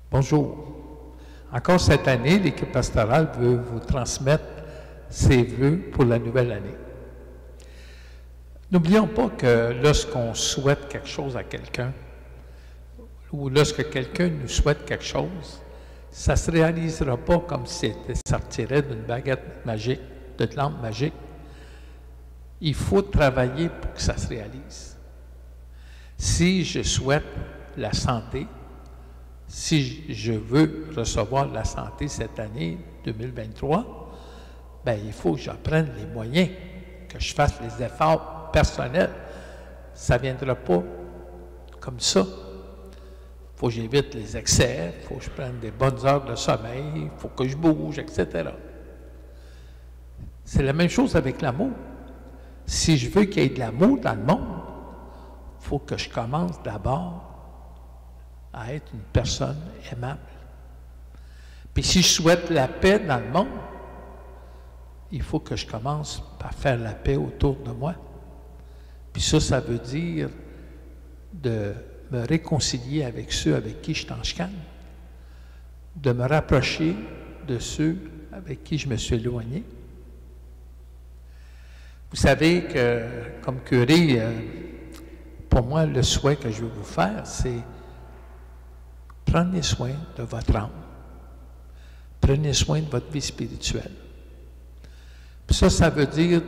Bonjour. Encore cette année, l'équipe pastorale veut vous transmettre ses vœux pour la nouvelle année. N'oublions pas que lorsqu'on souhaite quelque chose à quelqu'un, ou lorsque quelqu'un nous souhaite quelque chose, ça ne se réalisera pas comme si ça sortirait d'une baguette magique, de lampe magique. Il faut travailler pour que ça se réalise. Si je souhaite la santé, si je veux recevoir la santé cette année 2023, bien, il faut que je prenne les moyens, que je fasse les efforts personnels. Ça ne viendra pas comme ça. Il faut que j'évite les excès, il faut que je prenne des bonnes heures de sommeil, il faut que je bouge, etc. C'est la même chose avec l'amour. Si je veux qu'il y ait de l'amour dans le monde, il faut que je commence d'abord à être une personne aimable. Puis si je souhaite la paix dans le monde, il faut que je commence par faire la paix autour de moi. Puis ça veut dire de me réconcilier avec ceux avec qui je suis en chicane, de me rapprocher de ceux avec qui je me suis éloigné. Vous savez que, comme curé, pour moi, le souhait que je veux vous faire, c'est prenez soin de votre âme. Prenez soin de votre vie spirituelle. Puis ça veut dire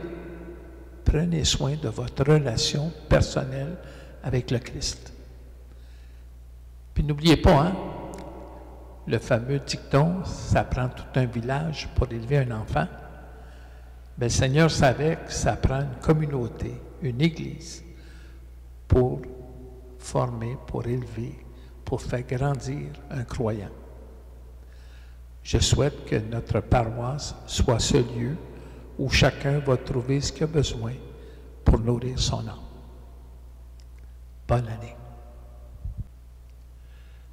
prenez soin de votre relation personnelle avec le Christ. Puis n'oubliez pas, hein, le fameux dicton, ça prend tout un village pour élever un enfant. Bien, le Seigneur savait que ça prend une communauté, une église, pour former, pour élever, pour faire grandir un croyant. Je souhaite que notre paroisse soit ce lieu où chacun va trouver ce qu'il a besoin pour nourrir son âme. Bonne année.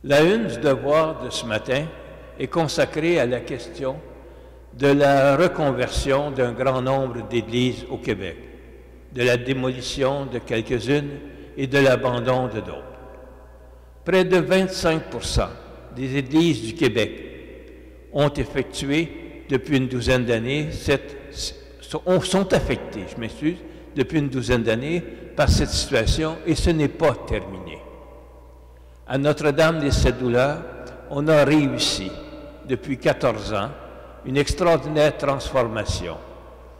La une du devoir de ce matin est consacrée à la question de la reconversion d'un grand nombre d'églises au Québec, de la démolition de quelques-unes et de l'abandon de d'autres. Près de 25% des églises du Québec ont effectué depuis une douzaine d'années, sont affectées, depuis une douzaine d'années par cette situation et ce n'est pas terminé. À Notre-Dame des Sept Douleurs, on a réussi depuis 14 ans une extraordinaire transformation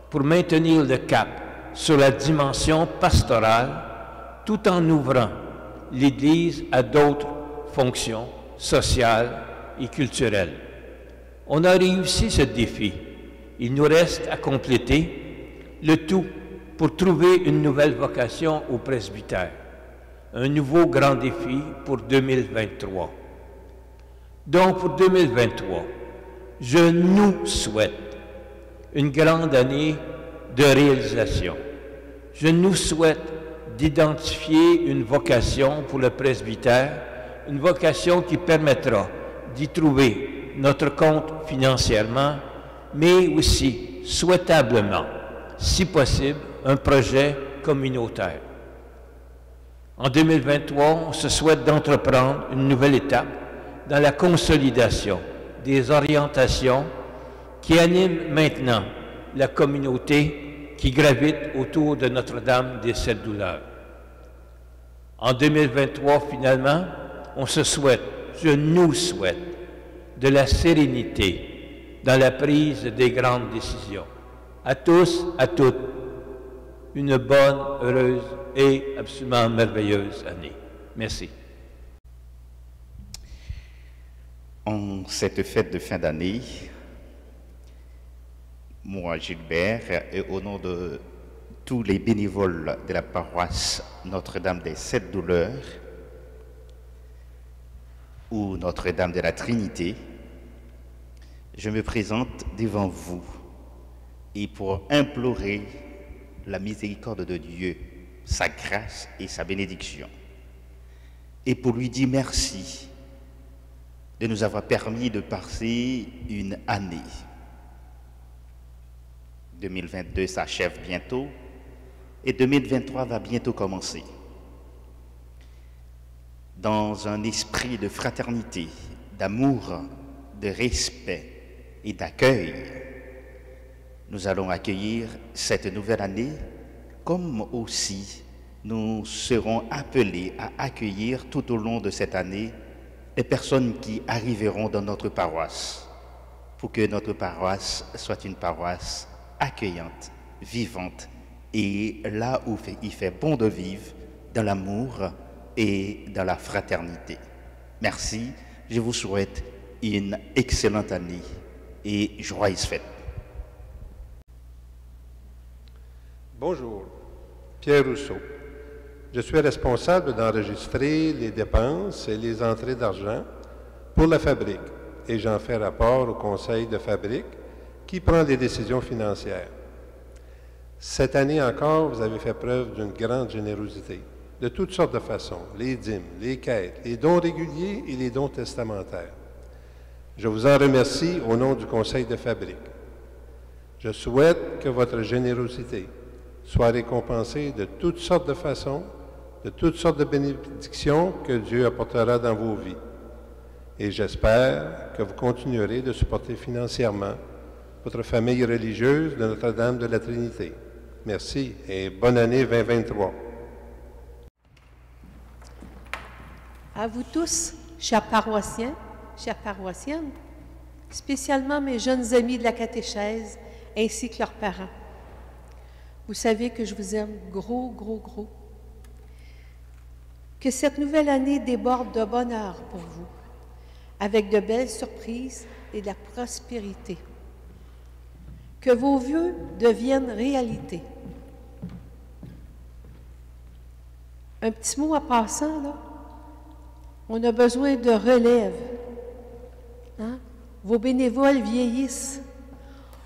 pour maintenir le cap sur la dimension pastorale tout en ouvrant l'Église à d'autres fonctions sociales et culturelles. On a réussi ce défi. Il nous reste à compléter le tout pour trouver une nouvelle vocation au presbytère. Un nouveau grand défi pour 2023. Donc pour 2023, je nous souhaite une grande année de réalisation. Je nous souhaite d'identifier une vocation pour le presbytère, une vocation qui permettra d'y trouver notre compte financièrement, mais aussi, souhaitablement, si possible, un projet communautaire. En 2023, on se souhaite d'entreprendre une nouvelle étape dans la consolidation des orientations qui animent maintenant la communauté qui gravite autour de Notre-Dame des Sept Douleurs. En 2023, finalement, on se souhaite, je nous souhaite, de la sérénité dans la prise des grandes décisions. À tous, à toutes, une bonne, heureuse et absolument merveilleuse année. Merci. En cette fête de fin d'année, moi, Gilbert, et au nom de tous les bénévoles de la paroisse Notre-Dame des Sept Douleurs ou Notre-Dame de la Trinité, je me présente devant vous et pour implorer la miséricorde de Dieu, sa grâce et sa bénédiction, et pour lui dire merci de nous avoir permis de passer une année. 2022 s'achève bientôt et 2023 va bientôt commencer. Dans un esprit de fraternité, d'amour, de respect et d'accueil, nous allons accueillir cette nouvelle année, comme aussi nous serons appelés à accueillir tout au long de cette année les personnes qui arriveront dans notre paroisse, pour que notre paroisse soit une paroisse accueillante, vivante, et là où il fait bon de vivre, dans l'amour et dans la fraternité. Merci, je vous souhaite une excellente année et joyeuse fête. Bonjour, Pierre Rousseau. Je suis responsable d'enregistrer les dépenses et les entrées d'argent pour la fabrique et j'en fais rapport au conseil de fabrique qui prend les décisions financières. Cette année encore, vous avez fait preuve d'une grande générosité, de toutes sortes de façons, les dîmes, les quêtes, les dons réguliers et les dons testamentaires. Je vous en remercie au nom du conseil de fabrique. Je souhaite que votre générosité soit récompensée de toutes sortes de façons, de toutes sortes de bénédictions que Dieu apportera dans vos vies. Et j'espère que vous continuerez de supporter financièrement votre famille religieuse de Notre-Dame de la Trinité. Merci et bonne année 2023. À vous tous, chers paroissiens, chères paroissiennes, spécialement mes jeunes amis de la catéchèse ainsi que leurs parents. Vous savez que je vous aime gros, gros, gros. Que cette nouvelle année déborde de bonheur pour vous, avec de belles surprises et de la prospérité. Que vos vœux deviennent réalité. Un petit mot en passant, là. On a besoin de relève. Hein? Vos bénévoles vieillissent.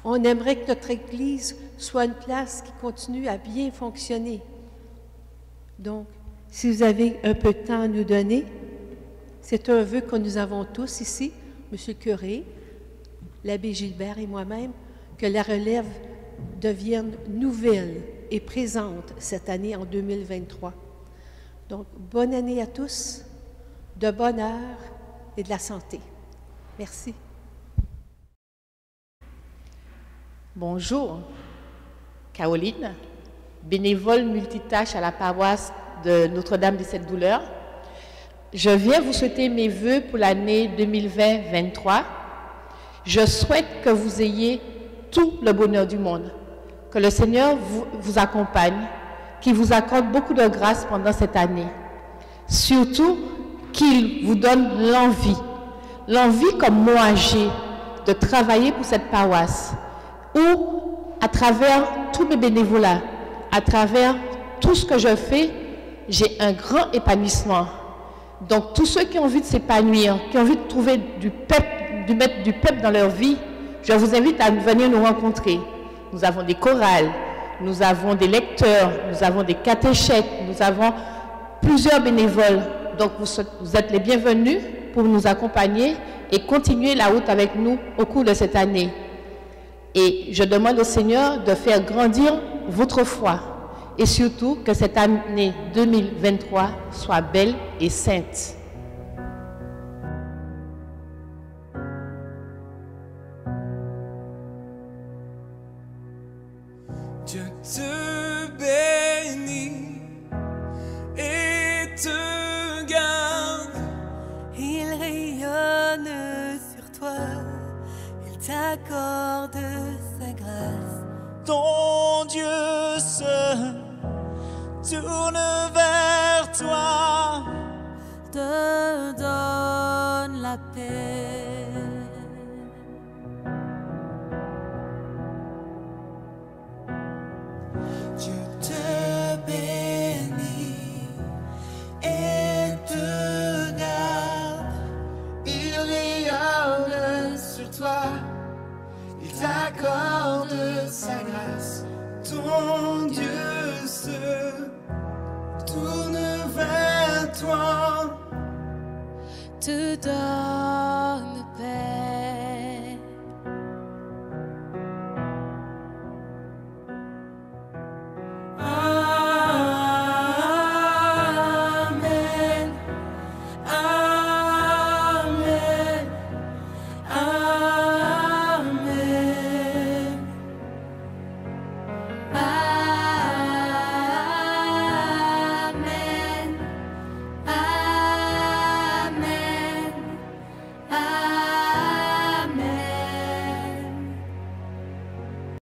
On aimerait que notre Église soit une place qui continue à bien fonctionner. Donc, si vous avez un peu de temps à nous donner, c'est un vœu que nous avons tous ici, M. le curé, l'abbé Gilbert et moi-même, que la relève devienne nouvelle et présente cette année en 2023. Donc, bonne année à tous, de bonheur et de la santé. Merci. Bonjour, Caroline, bénévole multitâche à la paroisse de Notre-Dame des Sept Douleurs. Je viens vous souhaiter mes vœux pour l'année 2020-2023. Je souhaite que vous ayez tout le bonheur du monde, que le Seigneur vous accompagne, qu'il vous accorde beaucoup de grâce pendant cette année. Surtout, qu'il vous donne l'envie comme moi j'ai, de travailler pour cette paroisse, où à travers tous mes bénévolats, à travers tout ce que je fais, j'ai un grand épanouissement. Donc tous ceux qui ont envie de s'épanouir, qui ont envie de trouver de mettre du peuple dans leur vie, je vous invite à venir nous rencontrer. Nous avons des chorales, nous avons des lecteurs, nous avons des catéchètes, nous avons plusieurs bénévoles. Donc vous êtes les bienvenus pour nous accompagner et continuer la route avec nous au cours de cette année. Et je demande au Seigneur de faire grandir votre foi et surtout que cette année 2023 soit belle et sainte. Dieu te bénit et te garde. Il rayonne sur toi, il t'accorde sa grâce. Ton Dieu se tourne vers toi, Te donne la paix. Dieu te bénit et te garde. Il rayonne sur toi, il t'accorde sa grâce. Ton Dieu se tourne vers toi, Te donne